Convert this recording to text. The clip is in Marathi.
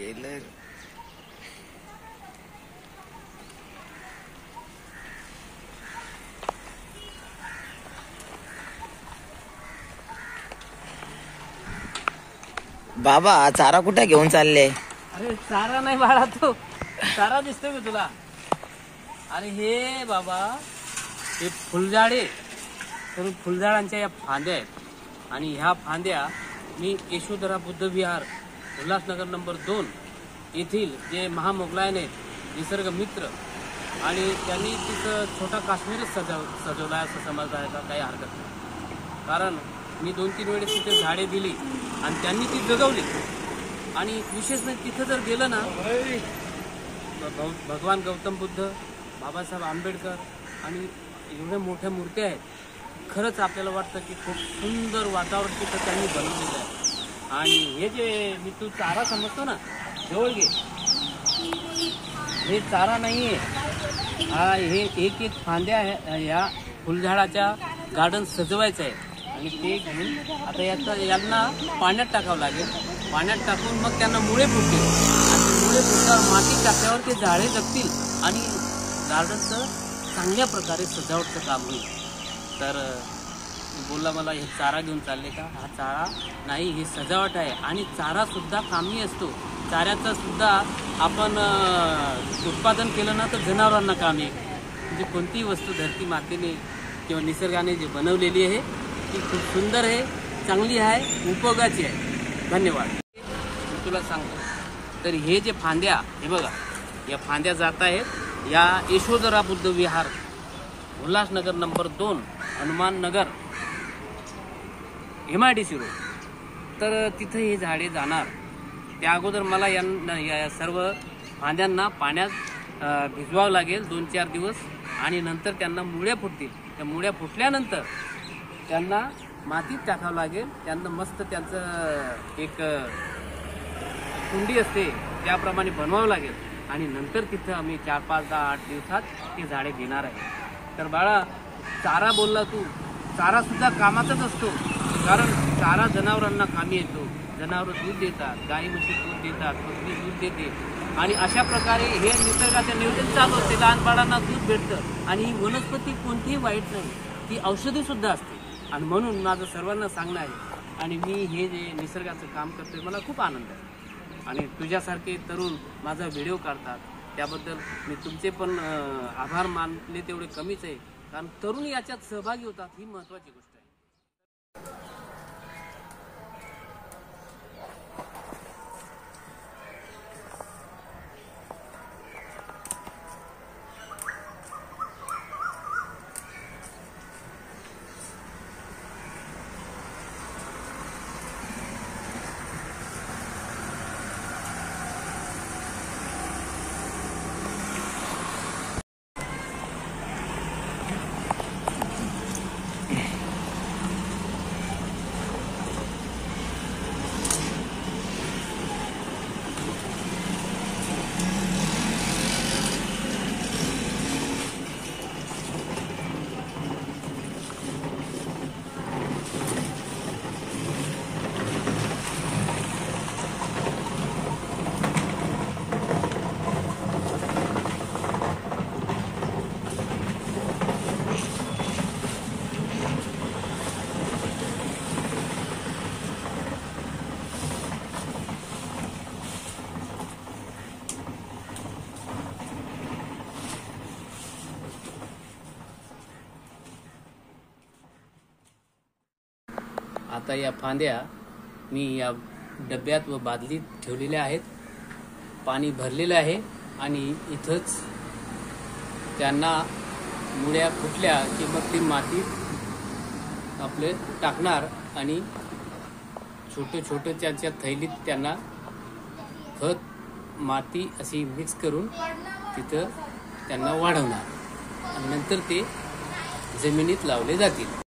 गेलं. बाबा चारा कुठे घेऊन चालले? अरे चारा नाही बाळा, तो चारा दिसतोय का तुला? अरे हे बाबा हे फुलझाडे, तर फुलझाडांच्या या फांद्या आहेत आणि ह्या फांद्या मी यशोधरा बुद्ध विहार उल्हासनगर नंबर 2 येथील जे महामोगलायन आहेत निसर्ग मित्र, आणि त्यांनी तिथं छोटा काश्मीरच सजवला आहे असं समजायला काही हरकत नाही. कारण मी 2-3 वेळेस तिथे झाडे दिली आणि त्यांनी ती जगवली. आणि विशेष म्हणजे तिथं जर गेलं ना, भगवान गौतम बुद्ध, बाबासाहेब आंबेडकर आणि एवढ्या मोठ्या मूर्त्या आहेत. खरंच आपल्याला वाटतं की खूप सुंदर वातावरण तिथं त्यांनी बनवलेलं आहे. आणि हे जे मी तू चारा समजतो ना, जवळ घे, हे चारा नाही आहे, हा हे एक एक फांद्या ह्या फुलझाडाच्या गार्डन सजवायचं आहे. आणि ते घेऊन आता यांना पाण्यात टाकावं लागेल. पाण्यात टाकून मग त्यांना मुळे फुटतील आणि मुळे फुटल्यावर माती टाकल्यावर ते झाडे जगतील आणि गार्डनचं चांगल्या प्रकारे सजावटचं काम होईल. तर बोलला मला हे चारा घेऊन चालले का? हा चारा नाही, हे सजावट आहे. आणि चारासुद्धा कामी असतो. चाऱ्याचं सुद्धा आपण उत्पादन केलं ना तर जनावरांना कामी आहे. म्हणजे कोणतीही वस्तू धरती मातेने किंवा निसर्गाने जे बनवलेली आहे ती खूप सुंदर आहे, चांगली आहे, उपयोगाची आहे. धन्यवाद. मी तुला सांगतो, तर हे जे फांद्या, हे बघा, या फांद्या जात आहेत या यशोधरा बुद्ध विहार Ulhasnagar number 2 Hanuman Nagar MIDC road. तर तिथं हे झाडे जाणार. त्या अगोदर मला या सर्व फांद्यांना पाण्यात भिजवावं लागेल 2-4 दिवस आणि नंतर त्यांना मुळ्या फुटतील. त्या मुळ्या फुटल्यानंतर त्यांना मातीत टाकावं लागेल. त्यांना मस्त त्यांचं एक कुंडी असते त्याप्रमाणे बनवावं लागेल आणि नंतर तिथं आम्ही 4, 5, 10, 8 दिवसात ते झाडे घेणार आहे. तर बाळा, चारा बोलला तू, चारा सुद्धा कामाचाच असतो. कारण चारा जनावरांना कामी येतो. जनावर दूध देतात, गाई म्हशी दूध देतात, बकरी दूध देते आणि अशा प्रकारे हे निसर्गाचं नियोजन चालू असते. लहान बाळांना दूध भेटतं आणि ही वनस्पती कोणतीही वाईट नाही, ती औषधी सुद्धा असते. आणि म्हणून माझं सर्वांना सांगणं आहे आणि मी हे जे निसर्गाचं काम करतोय मला खूप आनंद आहे. आणि तुझ्यासारखे तरुण माझा व्हिडिओ काढतात त्याबद्दल मी तुमचे पण आभार मानले तेवढे कमीच आहे. कारण तरुण याच्यात सहभागी होतात, ही महत्त्वाची गोष्ट आहे. आता या फांद्या मी या डब्यात व बादलीत ठेवलेल्या आहेत. पाणी भरलेलं आहे आणि इथंच त्यांना मुळ्या फुटल्या की मग ती मातीत आपले टाकणार आणि छोटे छोटे त्यांच्या थैलीत त्यांना खत माती अशी मिक्स करून तिथं त्यांना वाढवणार आणि नंतर ते जमिनीत लावले जातील.